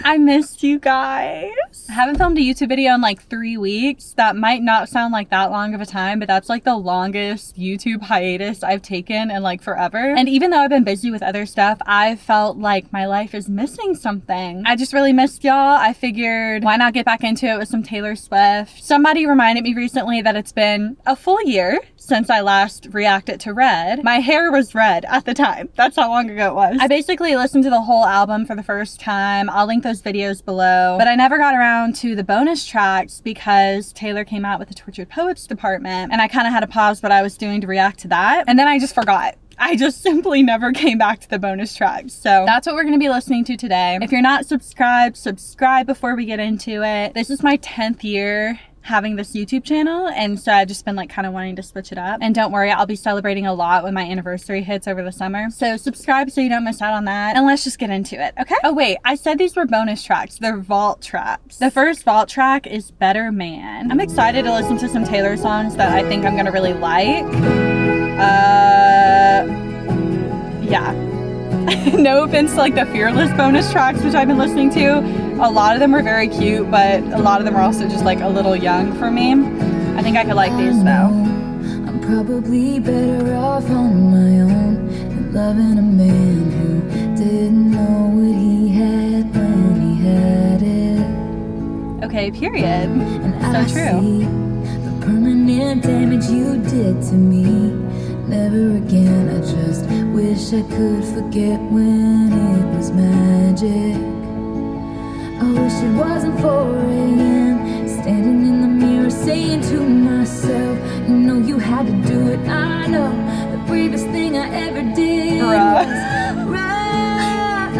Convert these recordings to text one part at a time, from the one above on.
I missed you guys. I haven't filmed a YouTube video in like 3 weeks. That might not sound like that long of a time, but that's like the longest YouTube hiatus I've taken in like forever. And even though I've been busy with other stuff, I felt like my life is missing something. I just really missed y'all. I figured, why not get back into it with some Taylor Swift? Somebody reminded me recently that it's been a full year since I last reacted to Red. My hair was red at the time. That's how long ago it was. I basically listened to the whole album for the first time. I'll link those videos below. But I never got around to the bonus tracks because Taylor came out with the Tortured Poets department, and I kind of had to pause what I was doing to react to that. And then I just forgot. I just simply never came back to the bonus tracks. So that's what we're gonna be listening to today. If you're not subscribed, subscribe before we get into it. This is my 10th year having this YouTube channel, and so I've just been like kind of wanting to switch it up. And don't worry, I'll be celebrating a lot when my anniversary hits over the summer. So subscribe so you don't miss out on that, and let's just get into it, okay? Oh wait, I said these were bonus tracks. They're vault tracks. The first vault track is Better Man. I'm excited to listen to some Taylor songs that I think I'm gonna really like. Yeah. No offense to like the Fearless bonus tracks, which I've been listening to. A lot of them were very cute, but a lot of them are also just like a little young for me. I think I could like these though. I'm probably better off on my own than loving a man who didn't know what he had when he had it. Okay, period. And so true. The permanent damage you did to me. Never again, I just wish I could forget when it was magic. I wish it wasn't 4 a.m. Standing in the mirror saying to myself, you know you had to do it. I know the bravest thing I ever did was run.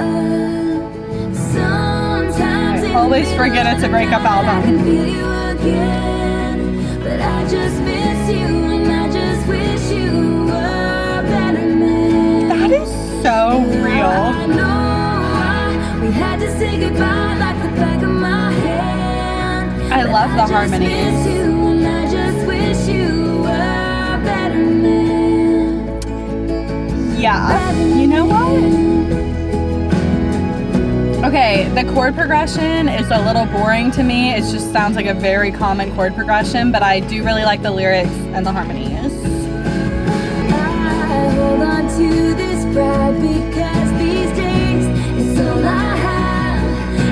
Sometimes I always forget it's a breakup album. I can feel you again, but I just miss you and I just wish you were better man. That is so real. I know we had to say goodbye like the back of my hand. I love the harmonies. I just wish you were better man. Yeah, you know what? Okay, the chord progression is a little boring to me. It just sounds like a very common chord progression, but I do really like the lyrics and the harmonies. I hold on to this pride because these days it's all I have,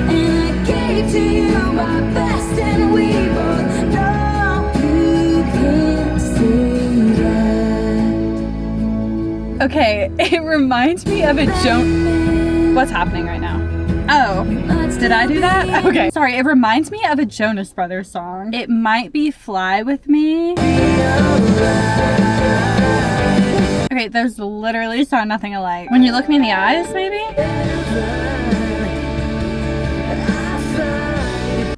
and I gave to you my best, and we both know you can't say that. Okay, it reminds me of a What's happening right now? Oh, did I do that? Okay. Sorry, it reminds me of a Jonas Brothers song. It might be Fly With Me. Okay, those literally sound nothing alike. When you look me in the eyes, maybe?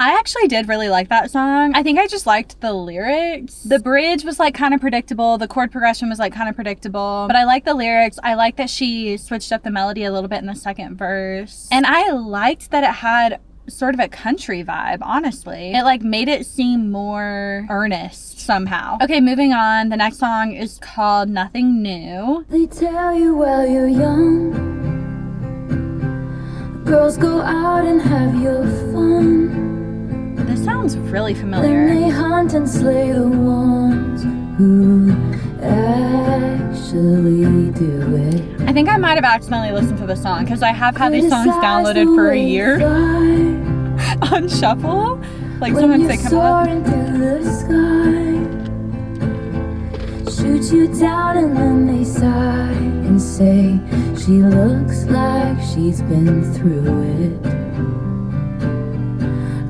I actually did really like that song. I think I just liked the lyrics. The bridge was like kind of predictable. The chord progression was like kind of predictable, but I like the lyrics. I like that she switched up the melody a little bit in the second verse. And I liked that it had sort of a country vibe, honestly. It like made it seem more earnest somehow. Okay, moving on. The next song is called Nothing New. They tell you while you're young, girls go out and have your fun. This sounds really familiar. Then they hunt and slay the ones who actually do it. I think I might have accidentally listened to the song because I have had these songs downloaded for a year on shuffle. Like sometimes they come up. Into the sky, shoot you down and then they sigh and say she looks like she's been through it.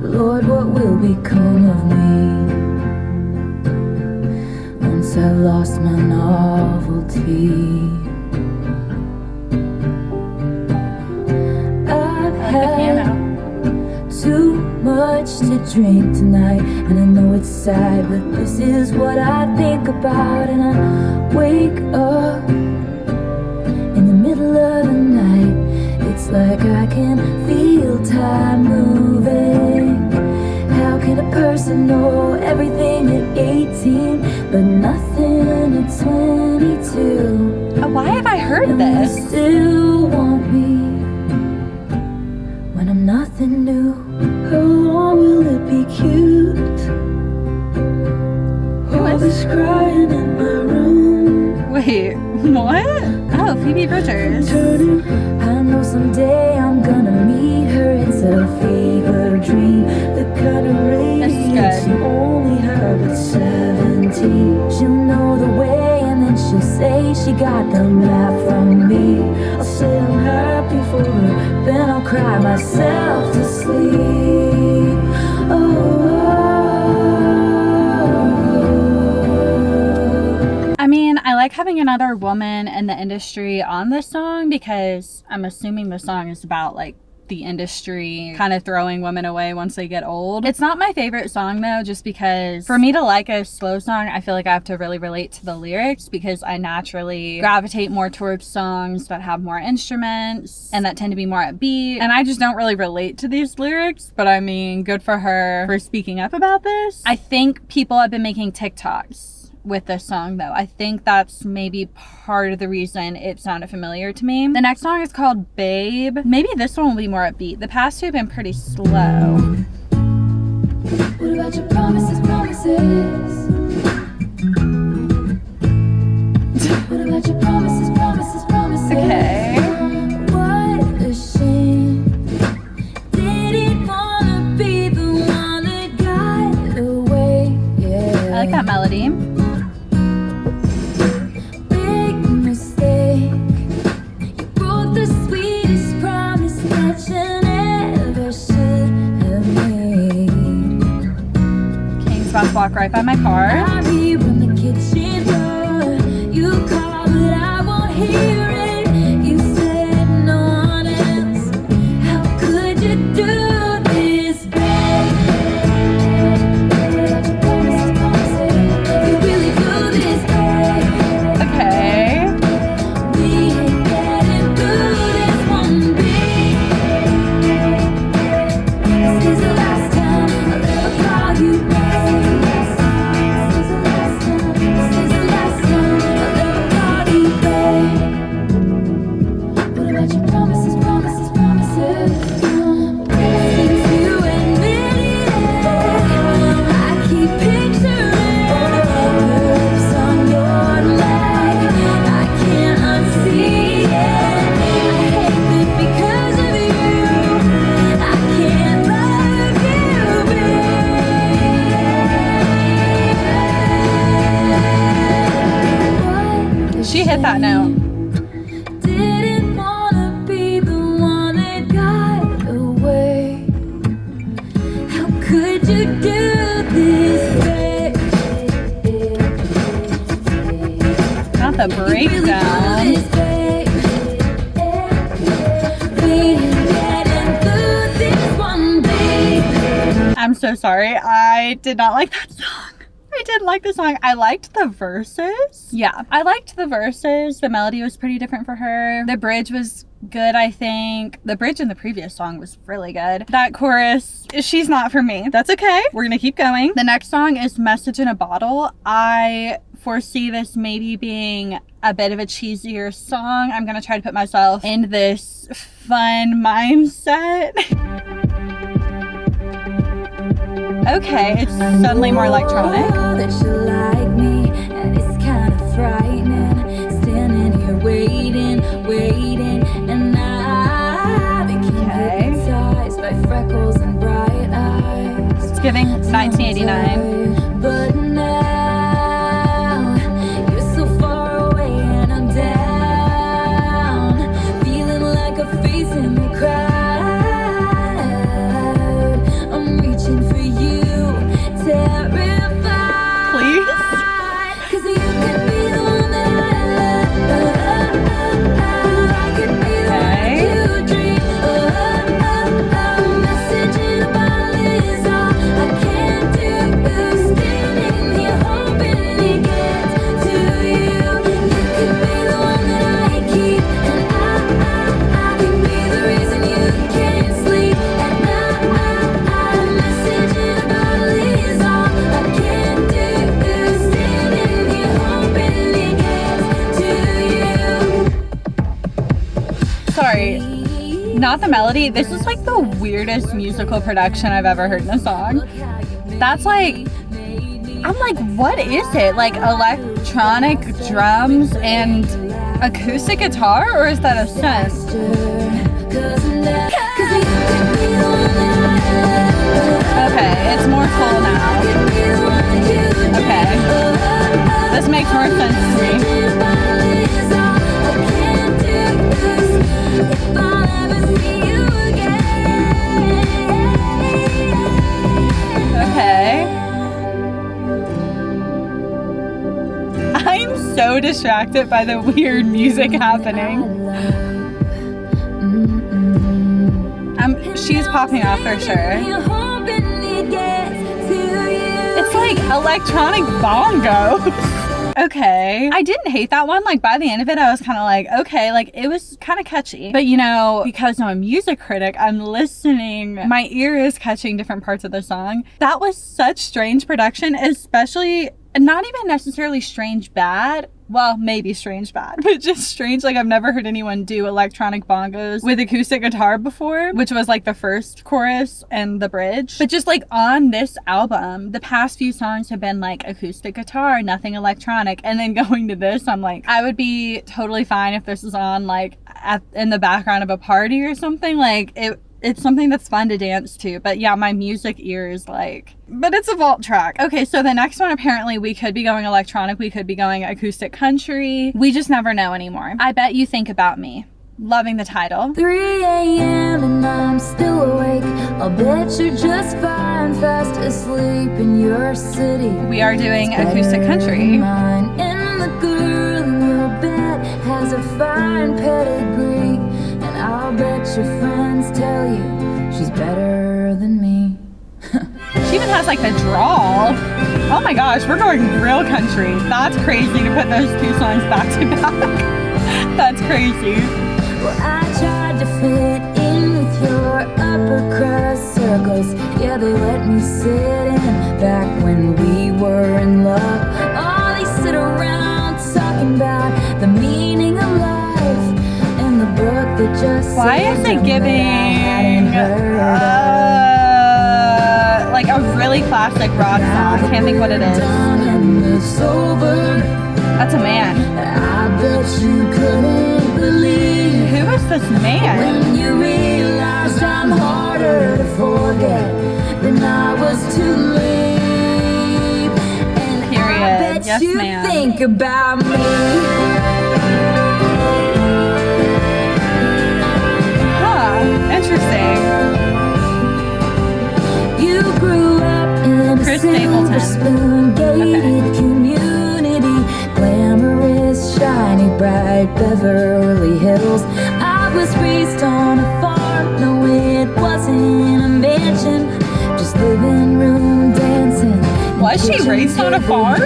Lord, what will become of me once I've lost my novelty? I've had too much to drink tonight, and I know it's sad, but this is what I think about. And I wake up in the middle of the night. It's like I can feel time moving. How can a person know everything at 18 but nothing at 22? Why have I heard and this? you still want me when I'm nothing new. How long will it be cute? All this crying in my room. Wait, what? Oh, Phoebe Bridgers. I know someday I'm gonna meet her. It's a fever dream, the kind of radiance you only have at 17. She'll know the way and then she'll say she got the map from me. I'll say I'm happy for her, then I'll cry myself to sleep. I mean, I like having another woman in the industry on this song because I'm assuming the song is about like the industry kind of throwing women away once they get old. It's not my favorite song though, just because for me to like a slow song, I feel like I have to really relate to the lyrics because I naturally gravitate more towards songs that have more instruments and that tend to be more upbeat. And I just don't really relate to these lyrics, but I mean, good for her for speaking up about this. I think people have been making TikToks with this song though. I think that's maybe part of the reason it sounded familiar to me. The next song is called Babe. Maybe this one will be more upbeat. The past two have been pretty slow. What about your promises, promises? What about your promises, promises, promises? Okay. What a shame. Didn't wanna be the one that got away. Yeah. I like that melody. Walk right by my car. I'll be from the kitchen door. You call, but I won't hear it. You said no one else. How could you do this, babe? You really do this, babe. Okay. We ain't getting through this one, babe. This is the last time I'll ever call you back. She hit that note. Didn't wanna be the one that got away. How could you do this, babe? Not the breakdown. I'm so sorry. I did not like that song. I did like the song. I liked the verses. Yeah, I liked the verses. The melody was pretty different for her. The bridge was good, I think. The bridge in the previous song was really good. That chorus, she's not for me. That's okay. We're gonna keep going. The next song is Message in a Bottle. I foresee this maybe being a bit of a cheesier song. I'm gonna try to put myself in this fun mindset. Okay, it's suddenly more electronic. That you like me, and it's kind of frightening. Standing here waiting, and I became hypnotized by freckles and bright eyes. It's giving 1989. But now you're so far away, and I'm down, feeling like a face in the crowd. I'm reaching for you. Terrified. Please? 'Cause you could be the one that I could be the one to dream. Message in a bottle is all I can do. Standing here hoping it gets to you. You could be the one that I keep, and I can be the reason you not the melody. This is like the weirdest musical production I've ever heard in a song. That's like, I'm like, what is it? Like electronic drums and acoustic guitar, or is that a synth? Okay, it's more full now. Okay, this makes more sense to me. Okay. I'm so distracted by the weird music happening. She's popping off for sure. It's like electronic bongo. Okay. I didn't hate that one. Like by the end of it, I was kind of like, okay, like it was kind of catchy. But you know, because I'm a music critic, I'm listening. My ear is catching different parts of the song. That was such strange production, especially not even necessarily strange bad. Well, maybe strange bad, but just strange. Like I've never heard anyone do electronic bongos with acoustic guitar before, which was like the first chorus and the bridge. But just like on this album, the past few songs have been like acoustic guitar, nothing electronic. And then going to this, I'm like, I would be totally fine if this was on like in the background of a party or something. Like it's something that's fun to dance to. But yeah, my music ear is like, but it's a vault track. Okay, so the next one, apparently we could be going electronic, we could be going acoustic country. We just never know anymore. I Bet You Think About Me. Loving the title. 3 a.m. and I'm still awake. I'll bet you're just fine, fast asleep in your city. We are doing acoustic country. Mine. And the girl in your bed has a fine pedigree. And I'll bet your friends tell you she's better than me. She even has like the drawl. Oh my gosh, we're going real country. That's crazy to put those two songs back to back. That's crazy. Well, I tried to fit in with your upper crust circles. Yeah, they let me sit in back when we were in love. Oh, they sit around talking about the meaning of life and the book that just why is it giving like a really classic rock song? I can't think what it is. That's a man. I bet you couldn't believe who is this man? When you realized I'm harder to forget than I was to leave. And period. I bet yes, you ma'am. think about me. Huh, interesting. You grew up in a silver spoon gated community, glamorous, shiny, bright Beverly Hills. I was raised on a farm, no it wasn't a mansion, just living room dancing. Was she raised on a farm?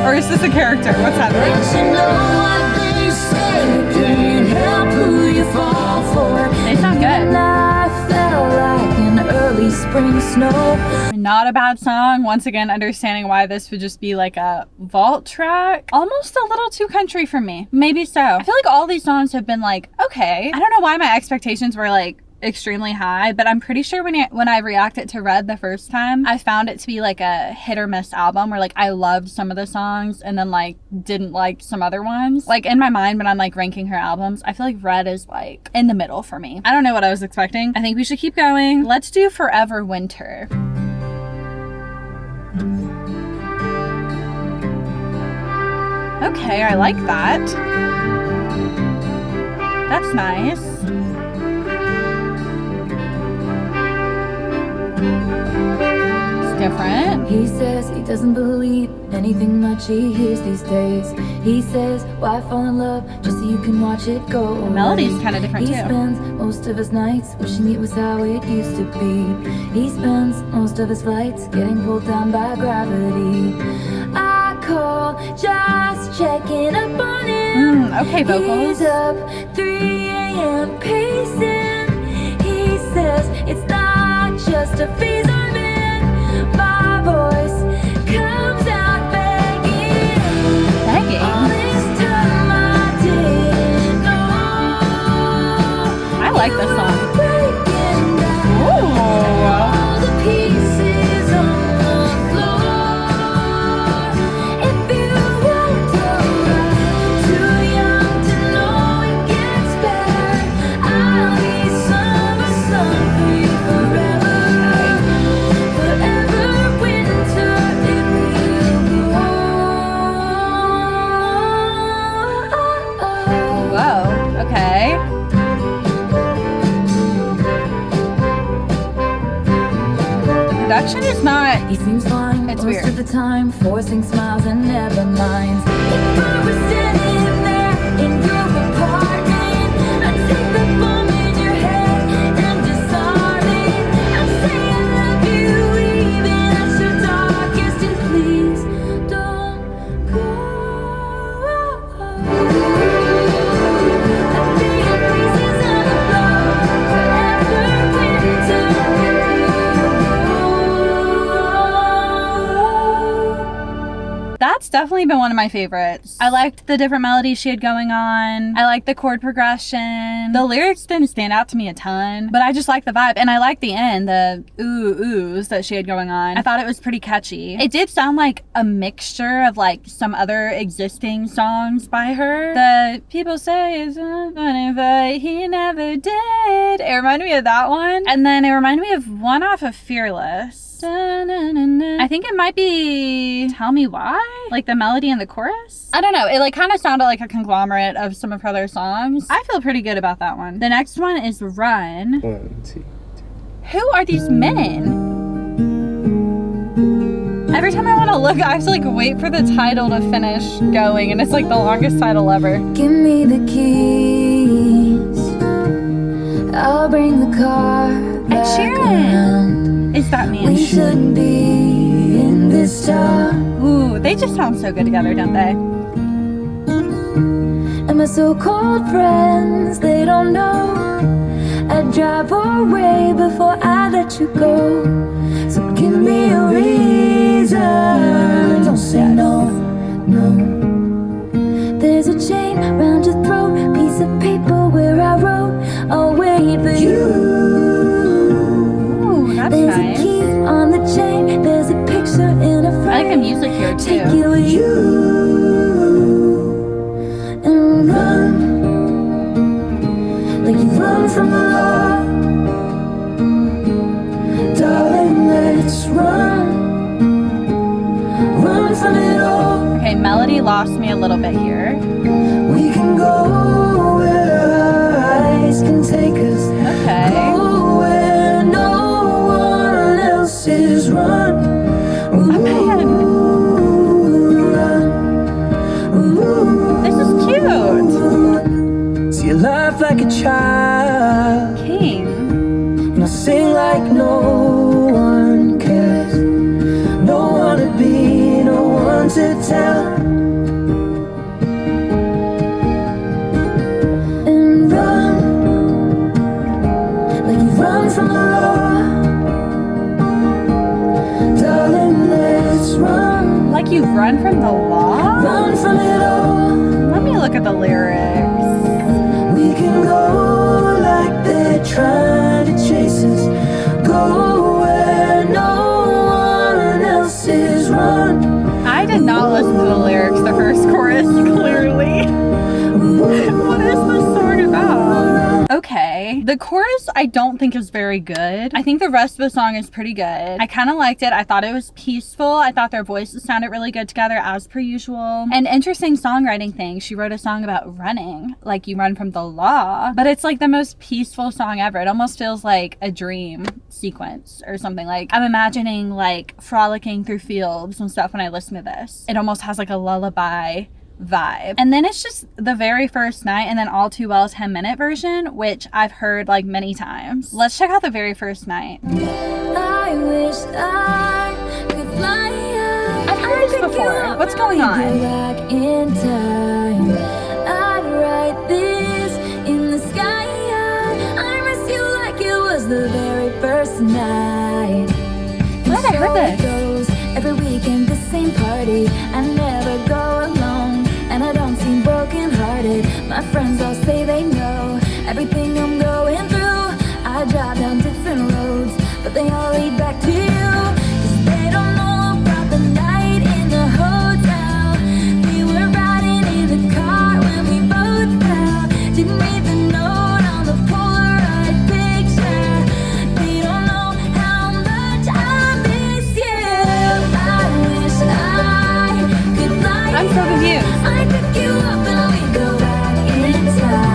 Or is this a character? What's happening? But you know what they say, you can't help who you fall for. It's not good. And I felt like an early spring snow. Not a bad song. Once again, understanding why this would just be like a vault track. Almost a little too country for me. Maybe so. I feel like all these songs have been like, okay. I don't know why my expectations were like extremely high, but I'm pretty sure when I reacted to Red the first time, I found it to be like a hit or miss album where like I loved some of the songs and then like didn't like some other ones. Like in my mind when I'm like ranking her albums, I feel like Red is like in the middle for me. I don't know what I was expecting. I think we should keep going. Let's do Forever Winter. Okay, I like that. That's nice. It's different. He says he doesn't believe anything much he hears these days. He says, why fall in love just so you can watch it go away? The melody's kind of different He too. spends most of his nights wishing it was how it used to be. He spends most of his flights getting pulled down by gravity. I call just checking up on him. Okay, vocals. He's up 3 a.m. pacing. He says it's not just a phase I'm in. My voice comes out begging. All this time I didn't know. I like production is not. He seems fine It's most weird. of the time, forcing smiles and never minds. If I was standing there in your apartment, I'd take the bomb in your head and disarm it. I'd say I love you even at your darkest, and please don't go. I'd be in pieces on the floor forever winter. That's definitely been one of my favorites. I liked the different melodies she had going on. I liked the chord progression. The lyrics didn't stand out to me a ton, but I just liked the vibe. And I liked the end, the oohs that she had going on. I thought it was pretty catchy. It did sound like a mixture of like some other existing songs by her. The people say it's not funny, but he never did. It reminded me of that one. And then it reminded me of one off of Fearless. I think it might be Tell Me Why, like the melody and the chorus. I don't know, it like kind of sounded like a conglomerate of some of her other songs. I feel pretty good about that one. The next one is Run. 1, 2. Who are these men? Every time I want to look, I have to like wait for the title to finish going, and it's like the longest title ever. Give me the keys, I'll bring the car back Sheeran. around. Is that We me? shouldn't be in this town. Ooh, they just sound so good together, don't they? And my so-called friends, they don't know I'd drive away before I let you go. So give me a reason. Don't say no, no. There's a chain round your throat, piece of paper where I wrote, I'll wait for you. That's There's nice. a key on the chain, there's a picture in a frame. I like the music here Take too. you with you and run like you run from the law. Darling, let's run from it all. Okay, melody lost me a little bit here. We can go where our eyes can take us. Okay. Go where no one else is. Run. This is cute. See your life like a child. King. And I sing like no one cares. No one to be, no one to tell. And run like you run from the law. Darling, let's run. Like you run from the law? Run from it all. Let me look at the lyrics. We can go like they're trying to chase us. Go where no one else is. Run. I did not listen to the lyrics, the first chorus, clearly. What is this song about? Okay. The chorus I don't think is very good. I think the rest of the song is pretty good. I kind of liked it. I thought it was peaceful. I thought their voices sounded really good together as per usual. An interesting songwriting thing. She wrote a song about running, like you run from the law, but it's like the most peaceful song ever. It almost feels like a dream sequence or something. Like I'm imagining like frolicking through fields and stuff when I listen to this. It almost has like a lullaby vibe. And then it's just the very first night and then All Too Well 10-minute version, which I've heard like many times. Let's check out the very first night. I wish I could fly high. I've heard this before. What's going Go on? back in time. I'd write this in the sky. I miss you like it was the very first night. Where have I heard this? Goes every weekend, the same party. I never go alone, and I don't seem broken hearted. My friends all say they know everything I'm going through. I drive down different roads, but they all lead back to you. 'Cause they don't know about the night in the hotel. We were riding in the car when we both fell. Didn't read the note on the Polaroid picture. They don't know how much I miss you. I wish I could fly. I'm so confused. I pick you up and we go back in time.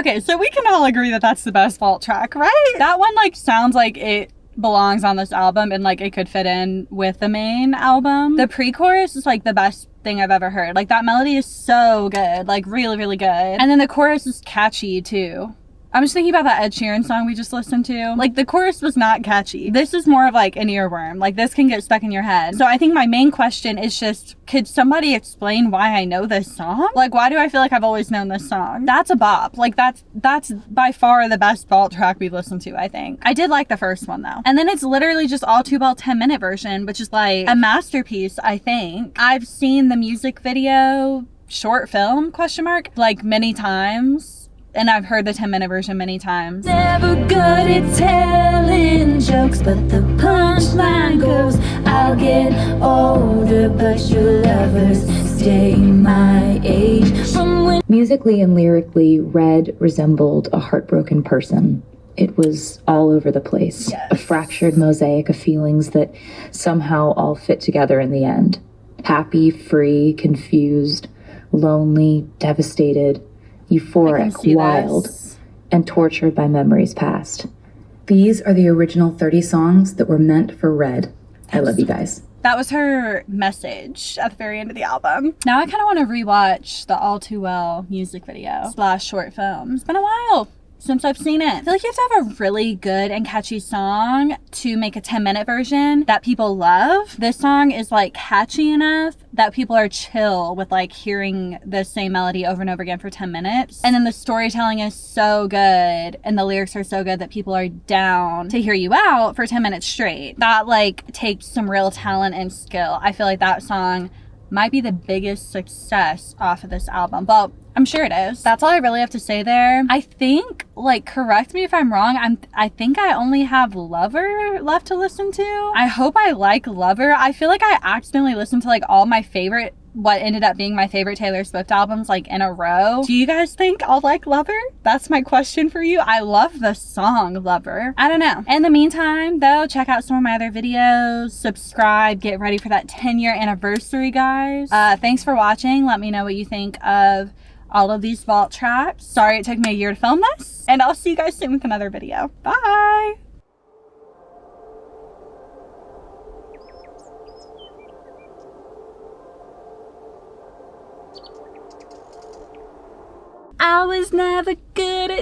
Okay, so we can all agree that that's the best vault track, right? That one like sounds like it belongs on this album and like it could fit in with the main album. The pre-chorus is like the best thing I've ever heard. Like that melody is so good, like really, really good. And then the chorus is catchy too. I'm just thinking about that Ed Sheeran song we just listened to. Like the chorus was not catchy. This is more of like an earworm. Like this can get stuck in your head. So I think my main question is just, could somebody explain why I know this song? Like why do I feel like I've always known this song? That's a bop. Like that's by far the best vault track we've listened to, I think. I did like the first one though. And then it's literally just all too well 10-minute version, which is like a masterpiece, I think. I've seen the music video, short film, question mark, like many times. And I've heard the 10-minute version many times. Never good at telling jokes, but the punchline goes, I'll get older, but your lovers stay my age. Musically and lyrically, Red resembled a heartbroken person. It was all over the place. Yes. A fractured mosaic of feelings that somehow all fit together in the end. Happy, free, confused, lonely, devastated, euphoric, wild, and tortured by memories past. These are the original 30 songs that were meant for Red. I love you guys. That was her message at the very end of the album. Now I kind of want to rewatch the All Too Well music video / short film. It's been a while since I've seen it. I feel like you have to have a really good and catchy song to make a 10-minute version that people love. This song is like catchy enough that people are chill with like hearing the same melody over and over again for 10 minutes. And then the storytelling is so good and the lyrics are so good that people are down to hear you out for 10 minutes straight. That like takes some real talent and skill. I feel like that song might be the biggest success off of this album. Well, I'm sure it is. That's all I really have to say there. I think, like, correct me if I'm wrong, I think I only have Lover left to listen to. I hope I like Lover. I feel like I accidentally listened to like all my favorite, what ended up being my favorite Taylor Swift albums like in a row. Do you guys think I'll like Lover? That's my question for you. I love the song Lover. I don't know. In the meantime though, check out some of my other videos, subscribe, get ready for that 10-year anniversary, guys. Thanks for watching. Let me know what you think of all of these vault tracks. Sorry it took me a year to film this, and I'll see you guys soon with another video. Bye! I was never good at